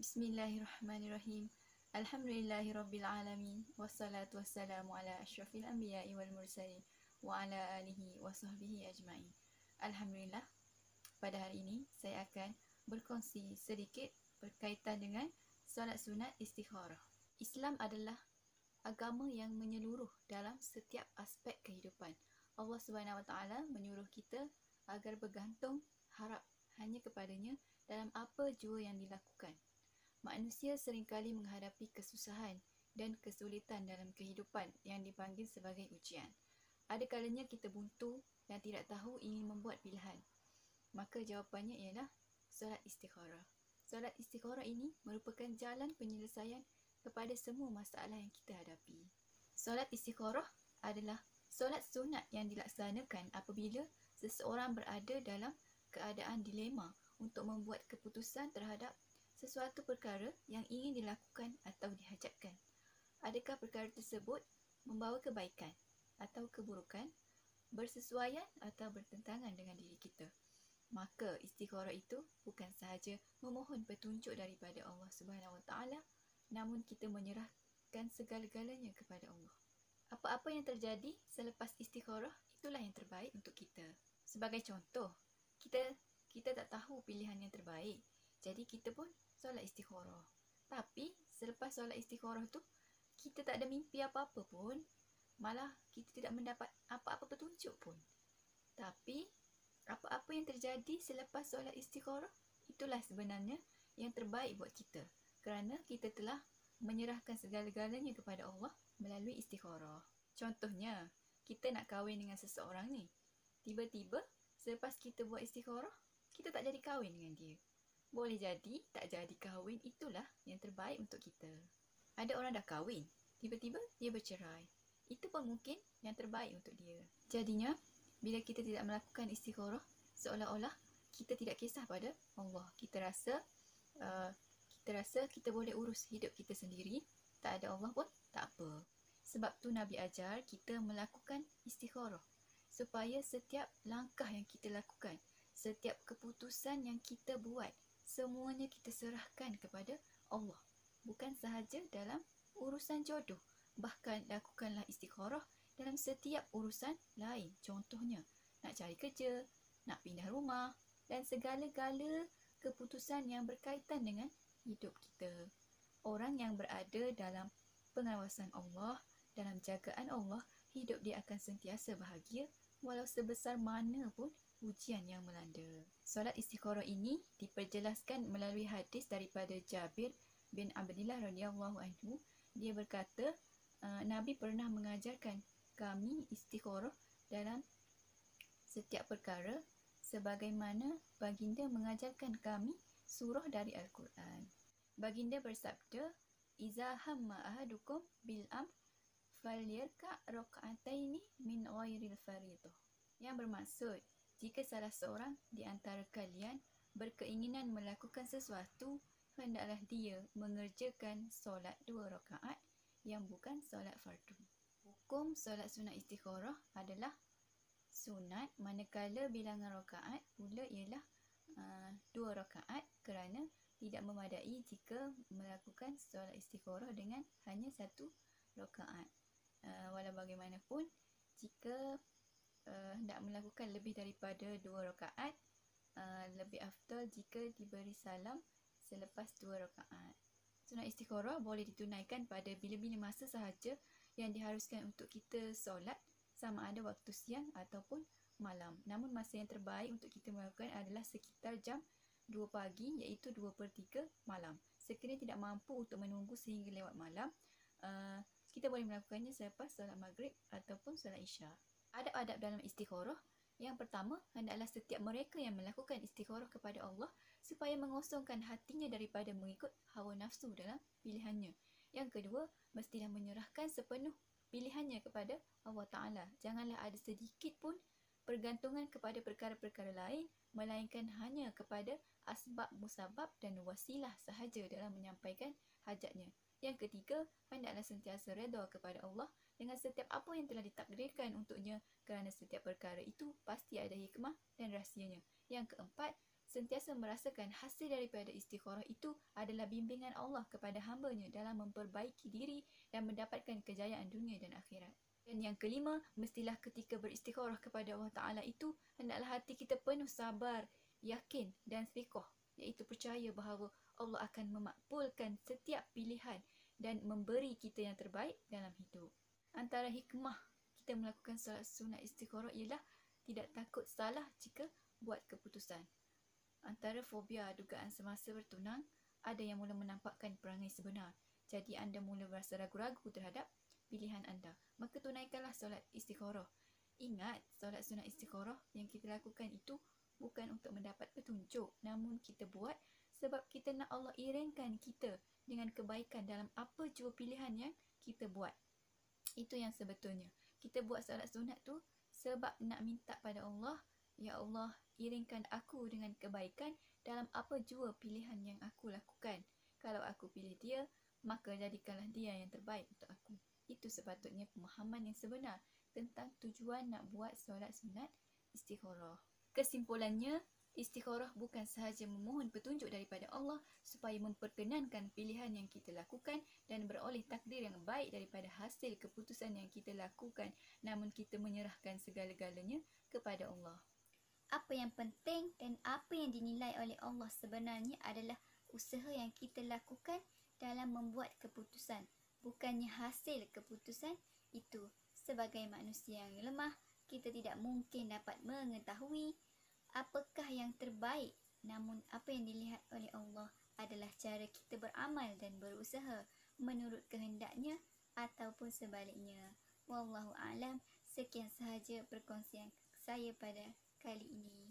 Bismillahirrahmanirrahim. Alhamdulillahirrabbilalamin. Wassalatu wassalamu ala asyrafil anbiya'i wal mursalin wa ala alihi wa sahbihi ajma'in. Alhamdulillah, pada hari ini saya akan berkongsi sedikit berkaitan dengan solat sunat istikharah. Islam adalah agama yang menyeluruh dalam setiap aspek kehidupan. Allah Subhanahu Wa Taala menyuruh kita agar bergantung harap hanya kepadanya dalam apa jua yang dilakukan. Manusia seringkali menghadapi kesusahan dan kesulitan dalam kehidupan yang dipanggil sebagai ujian. Ada kalanya kita buntu dan tidak tahu ingin membuat pilihan. Maka jawapannya ialah solat istikharah. Solat istikharah ini merupakan jalan penyelesaian kepada semua masalah yang kita hadapi. Solat istikharah adalah solat sunat yang dilaksanakan apabila seseorang berada dalam keadaan dilema untuk membuat keputusan terhadap sesuatu perkara yang ingin dilakukan atau dihajatkan. Adakah perkara tersebut membawa kebaikan atau keburukan, bersesuaian atau bertentangan dengan diri kita? Maka istikharah itu bukan sahaja memohon petunjuk daripada Allah Subhanahu Wa Taala, namun kita menyerahkan segala-galanya kepada Allah. Apa-apa yang terjadi selepas istikharah, itulah yang terbaik untuk kita. Sebagai contoh, kita tak tahu pilihan yang terbaik, jadi kita pun solat istikharah. Tapi selepas solat istikharah tu, kita tak ada mimpi apa-apa pun, malah kita tidak mendapat apa-apa petunjuk pun. Tapi apa-apa yang terjadi selepas solat istikharah, itulah sebenarnya yang terbaik buat kita, kerana kita telah menyerahkan segala-galanya kepada Allah melalui istikharah. Contohnya, kita nak kahwin dengan seseorang ni, tiba-tiba selepas kita buat istikharah, kita tak jadi kahwin dengan dia. Boleh jadi tak jadi kahwin, itulah yang terbaik untuk kita. Ada orang dah kahwin, tiba-tiba dia bercerai, itu pun mungkin yang terbaik untuk dia. Jadinya, bila kita tidak melakukan istikharah, seolah-olah kita tidak kisah pada Allah. Kita rasa kita boleh urus hidup kita sendiri, tak ada Allah pun tak apa. Sebab tu Nabi ajar kita melakukan istikharah, supaya setiap langkah yang kita lakukan, setiap keputusan yang kita buat, semuanya kita serahkan kepada Allah. Bukan sahaja dalam urusan jodoh, bahkan lakukanlah istikharah dalam setiap urusan lain. Contohnya, nak cari kerja, nak pindah rumah, dan segala-gala keputusan yang berkaitan dengan hidup kita. Orang yang berada dalam pengawasan Allah, dalam jagaan Allah, hidup dia akan sentiasa bahagia walau sebesar mana pun ujian yang melanda. Solat istikharah ini diperjelaskan melalui hadis daripada Jabir bin Abdullah radhiyallahu anhu. Dia berkata, Nabi pernah mengajarkan kami istikharah dalam setiap perkara sebagaimana baginda mengajarkan kami surah dari Al-Quran. Baginda bersabda, "Iza hamma ahadukum bil amr falyarka' rak'ataini min ghairil faridah." Yang bermaksud, jika salah seorang di antara kalian berkeinginan melakukan sesuatu, hendaklah dia mengerjakan solat 2 rakaat yang bukan solat fardu. Hukum solat sunat istikharah adalah sunat manakala bilangan rakaat pula ialah 2 rakaat, kerana tidak memadai jika melakukan solat istikharah dengan hanya 1 rakaat. Walau bagaimanapun, jika hendak melakukan lebih daripada 2 rakaat, lebih afdal jika diberi salam selepas 2 rakaat. Sunat istikharah boleh ditunaikan pada bila-bila masa sahaja yang diharuskan untuk kita solat, sama ada waktu siang ataupun malam. Namun masa yang terbaik untuk kita melakukan adalah sekitar jam 2 pagi, iaitu 2/3 malam. Sekiranya tidak mampu untuk menunggu sehingga lewat malam, kita boleh melakukannya selepas solat maghrib ataupun solat isyak. Adab-adab dalam istikharah. Yang pertama, hendaklah setiap mereka yang melakukan istikharah kepada Allah supaya mengosongkan hatinya daripada mengikut hawa nafsu dalam pilihannya. Yang kedua, mestilah menyerahkan sepenuh pilihannya kepada Allah Ta'ala. Janganlah ada sedikit pun pergantungan kepada perkara-perkara lain, melainkan hanya kepada asbab, musabab dan wasilah sahaja dalam menyampaikan hajatnya. Yang ketiga, hendaklah sentiasa redha kepada Allah dengan setiap apa yang telah ditakdirkan untuknya, kerana setiap perkara itu pasti ada hikmah dan rahsianya. Yang keempat, sentiasa merasakan hasil daripada istikharah itu adalah bimbingan Allah kepada hamba-Nya dalam memperbaiki diri dan mendapatkan kejayaan dunia dan akhirat. Dan yang kelima, mestilah ketika beristikharah kepada Allah Ta'ala itu, hendaklah hati kita penuh sabar, yakin dan thiqah, iaitu percaya bahawa Allah akan memakbulkan setiap pilihan dan memberi kita yang terbaik dalam hidup. Antara hikmah kita melakukan solat sunat istikharah ialah tidak takut salah jika buat keputusan. Antara fobia dugaan semasa bertunang, ada yang mula menampakkan perangai sebenar. Jadi anda mula berasa ragu-ragu terhadap pilihan anda. Maka tunaikanlah solat istikharah. Ingat, solat sunat istikharah yang kita lakukan itu bukan untuk mendapat petunjuk, namun kita buat sebab kita nak Allah iringkan kita dengan kebaikan dalam apa jua pilihan yang kita buat. Itu yang sebetulnya. Kita buat solat sunat tu sebab nak minta pada Allah, ya Allah, iringkan aku dengan kebaikan dalam apa jua pilihan yang aku lakukan. Kalau aku pilih dia, maka jadikanlah dia yang terbaik untuk aku. Itu sepatutnya pemahaman yang sebenar tentang tujuan nak buat solat sunat istikharah. Kesimpulannya, istikharah bukan sahaja memohon petunjuk daripada Allah supaya memperkenankan pilihan yang kita lakukan dan beroleh takdir yang baik daripada hasil keputusan yang kita lakukan, namun kita menyerahkan segala-galanya kepada Allah. Apa yang penting dan apa yang dinilai oleh Allah sebenarnya adalah usaha yang kita lakukan dalam membuat keputusan, bukannya hasil keputusan itu. Sebagai manusia yang lemah, kita tidak mungkin dapat mengetahui apakah yang terbaik, namun apa yang dilihat oleh Allah adalah cara kita beramal dan berusaha menurut kehendaknya ataupun sebaliknya. Wallahu a'lam. Sekian sahaja perkongsian saya pada kali ini.